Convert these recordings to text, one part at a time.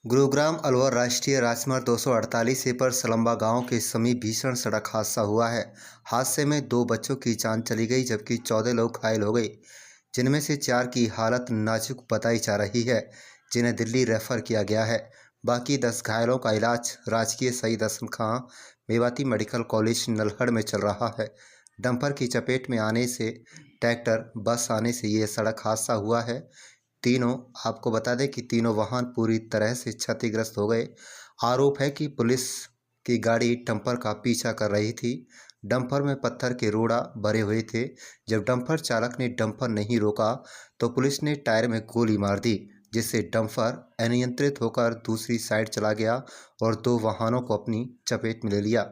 गुरुग्राम अलवर राष्ट्रीय राजमार्ग 248 पर सलम्बा गांव के समीप भीषण सड़क हादसा हुआ है। हादसे में 2 बच्चों की जान चली गई जबकि 14 लोग घायल हो गए, जिनमें से 4 की हालत नाजुक बताई जा रही है, जिन्हें दिल्ली रेफर किया गया है। बाकी 10 घायलों का इलाज राजकीय शहीद हसन खां मेवाती मेडिकल कॉलेज नल्हड़ में चल रहा है। डंपर की चपेट में आने से ट्रैक्टर बस आने से ये सड़क हादसा हुआ है। आपको बता दें कि तीनों वाहन पूरी तरह से क्षतिग्रस्त हो गए। आरोप है कि पुलिस की गाड़ी डंपर का पीछा कर रही थी। डंपर में पत्थर के रोड़ा भरे हुए थे। जब डंपर चालक ने डंपर नहीं रोका तो पुलिस ने टायर में गोली मार दी, जिससे डंपर अनियंत्रित होकर दूसरी साइड चला गया और 2 वाहनों को अपनी चपेट में ले लिया।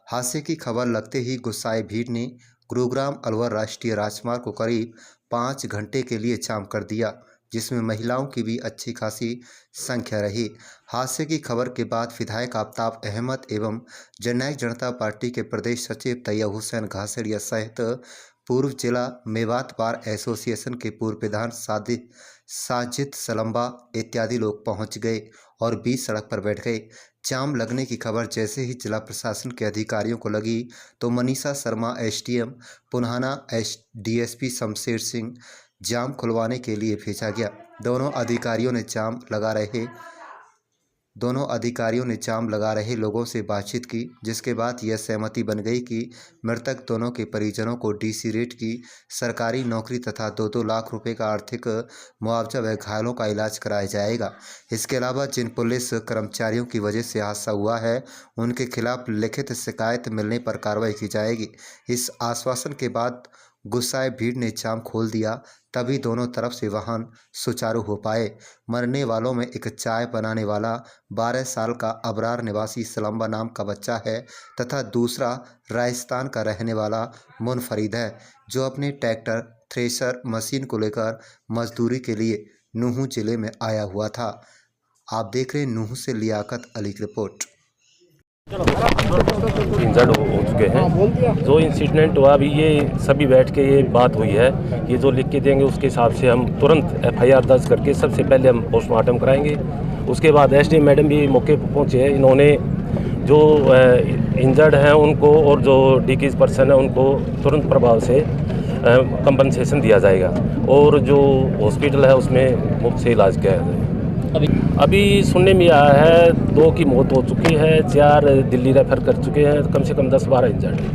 हादसे की खबर लगते ही गुस्साए भीड़ ने गुरुग्राम अलवर राष्ट्रीय राजमार्ग को करीब 5 घंटे के लिए जाम कर दिया, जिसमें महिलाओं की भी अच्छी खासी संख्या रही। हादसे की खबर के बाद विधायक आफताब अहमद एवं जननायक जनता पार्टी के प्रदेश सचिव तैयब हुसैन घासड़िया सहित पूर्व जिला मेवात बार एसोसिएशन के पूर्व प्रधान साजिद सलम्बा इत्यादि लोग पहुंच गए और बीच सड़क पर बैठ गए। जाम लगने की खबर जैसे ही जिला प्रशासन के अधिकारियों को लगी तो मनीषा शर्मा एसडीएम पुन्हाना डीएसपी शमशेर सिंह जाम खुलवाने के लिए भेजा गया। दोनों अधिकारियों ने जाम लगा रहे लोगों से बातचीत की, जिसके बाद यह सहमति बन गई कि मृतक दोनों के परिजनों को डीसी रेट की सरकारी नौकरी तथा 2-2 लाख रुपए का आर्थिक मुआवजा व घायलों का इलाज कराया जाएगा। इसके अलावा जिन पुलिस कर्मचारियों की वजह से हादसा हुआ है उनके खिलाफ लिखित शिकायत मिलने पर कार्रवाई की जाएगी। इस आश्वासन के बाद गुस्साए भीड़ ने जाम खोल दिया, तभी दोनों तरफ से वाहन सुचारू हो पाए। मरने वालों में एक चाय बनाने वाला 12 साल का अबरार निवासी सलम्बा नाम का बच्चा है तथा दूसरा राजस्थान का रहने वाला मुनफरीद है, जो अपने ट्रैक्टर थ्रेशर मशीन को लेकर मजदूरी के लिए नूंह जिले में आया हुआ था। आप देख रहे हैं नूंह से लियाकत अली की रिपोर्ट। इंजर्ड हो चुके हैं। जो इंसिडेंट हुआ अभी ये सभी बैठ के ये बात हुई है, ये जो लिख के देंगे उसके हिसाब से हम तुरंत एफआईआर दर्ज करके सबसे पहले हम पोस्टमार्टम कराएंगे। उसके बाद एसडीएम मैडम भी मौके पर पहुंचे हैं। इन्होंने जो इंजर्ड हैं उनको और जो डिकीज पर्सन है उनको तुरंत प्रभाव से कंपनसेशन दिया जाएगा और जो हॉस्पिटल है उसमें मुफ्त से इलाज किया जाएगा। अभी सुनने में आया है 2 की मौत हो चुकी है, 4 दिल्ली रेफर कर चुके हैं, कम से कम 10-12 इंजर्ड है।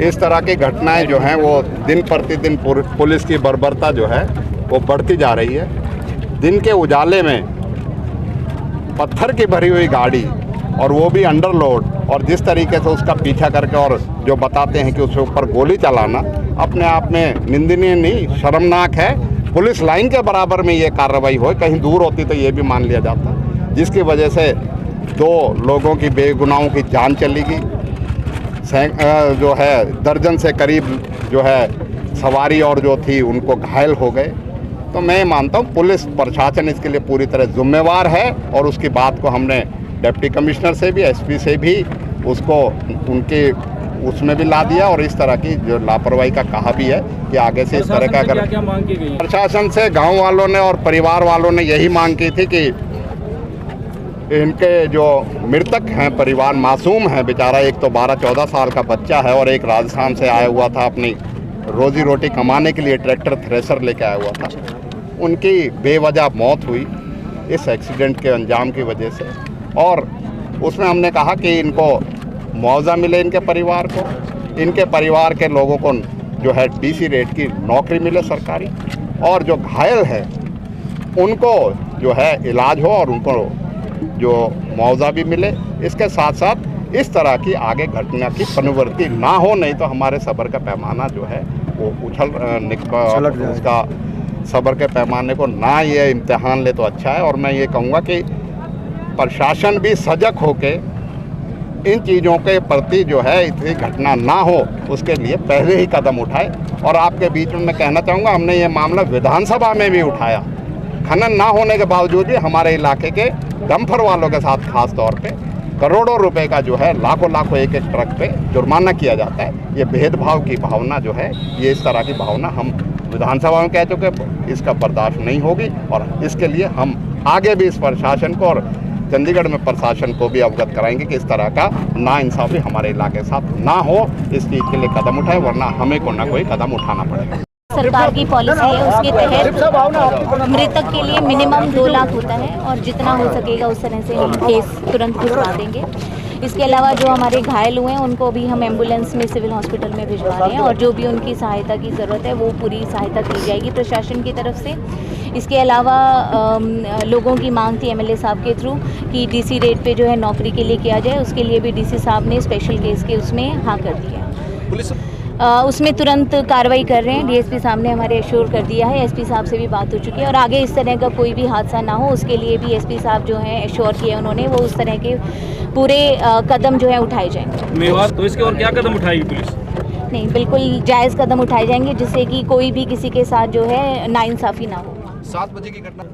इस तरह की घटनाएं जो हैं वो दिन प्रतिदिन पुलिस की बर्बरता जो है वो बढ़ती जा रही है। दिन के उजाले में पत्थर की भरी हुई गाड़ी और वो भी अंडरलोड, और जिस तरीके से उसका पीछा करके और जो बताते हैं कि उसके ऊपर गोली चलाना अपने आप में निंदनीय नहीं, शर्मनाक है। पुलिस लाइन के बराबर में ये कार्रवाई हो, कहीं दूर होती तो ये भी मान लिया जाता, जिसकी वजह से 2 लोगों की बेगुनाहों की जान चली गई। जो है दर्जन से करीब जो है सवारी और जो थी उनको घायल हो गए। तो मैं मानता हूँ पुलिस प्रशासन इसके लिए पूरी तरह जिम्मेवार है और उसकी बात को हमने डिप्टी कमिश्नर से भी, एसपी से भी उसको उनके उसमें भी ला दिया और इस तरह की जो लापरवाही का कहा भी है कि आगे से इस तरह का अगर प्रशासन से गांव वालों ने और परिवार वालों ने यही मांग की थी कि इनके जो मृतक हैं परिवार मासूम है बेचारा, एक तो 12-14 साल का बच्चा है और एक राजस्थान से आया हुआ था अपनी रोजी रोटी कमाने के लिए ट्रैक्टर थ्रेशर लेके आया हुआ था। उनकी बेवजह मौत हुई इस एक्सीडेंट के अंजाम की वजह से, और उसमें हमने कहा कि इनको मुआवजा मिले, इनके परिवार को, इनके परिवार के लोगों को जो है डीसी रेट की नौकरी मिले सरकारी, और जो घायल है उनको जो है इलाज हो और उनको जो मुआवजा भी मिले। इसके साथ साथ इस तरह की आगे घटना की पुनरावृत्ति ना हो, नहीं तो हमारे सब्र का पैमाना जो है वो उसका सब्र के पैमाने को ना ये इम्तिहान ले तो अच्छा है। और मैं ये कहूँगा कि प्रशासन भी सजग होके इन चीज़ों के प्रति जो है इतनी घटना ना हो उसके लिए पहले ही कदम उठाए। और आपके बीच में मैं कहना चाहूँगा, हमने ये मामला विधानसभा में भी उठाया। खनन ना होने के बावजूद भी हमारे इलाके के डंपर वालों के साथ खास तौर पे करोड़ों रुपए का जो है लाखों एक ट्रक पे जुर्माना किया जाता है। ये भेदभाव की भावना जो है, ये इस तरह की भावना हम विधानसभा में कह चुके, इसका बर्दाश्त नहीं होगी और इसके लिए हम आगे भी इस प्रशासन को और चंडीगढ़ में प्रशासन को भी अवगत कराएंगे कि इस तरह का नाइंसाफ़ी हमारे इलाके के साथ ना हो। इस चीज़ के लिए कदम उठाए, वरना हमें को ना कोई कदम उठाना पड़ेगा। सरकार की पॉलिसी है, उसके तहत मृतक के लिए मिनिमम 2 लाख होता है और जितना हो सकेगा उस तरह से हम केस तुरंत भिजवा देंगे। इसके अलावा जो हमारे घायल हुए हैं उनको भी हम एम्बुलेंस में सिविल हॉस्पिटल में भिजवा रहे हैं और जो भी उनकी सहायता की ज़रूरत है वो पूरी सहायता की जाएगी प्रशासन की तरफ से। इसके अलावा लोगों की मांग थी एमएलए साहब के थ्रू कि डीसी रेट पे जो है नौकरी के लिए किया जाए, उसके लिए भी डीसी साहब ने स्पेशल केस के उसमें हाँ कर दिया। पुलिस उसमें तुरंत कार्रवाई कर रहे हैं। डीएसपी साहब ने हमारे एश्योर कर दिया है, एसपी साहब से भी बात हो चुकी है और आगे इस तरह का कोई भी हादसा ना हो उसके लिए भी एसपी साहब जो हैं एश्योर किए उन्होंने, वो उस तरह के पूरे कदम जो है उठाए जाएंगे। मेवात तो इसके और क्या कदम उठाएगी पुलिस? नहीं, बिल्कुल जायज़ कदम उठाए जाएंगे जिससे कि कोई भी किसी के साथ जो है नाइंसाफ़ी ना हो। 7 बजे की घटना।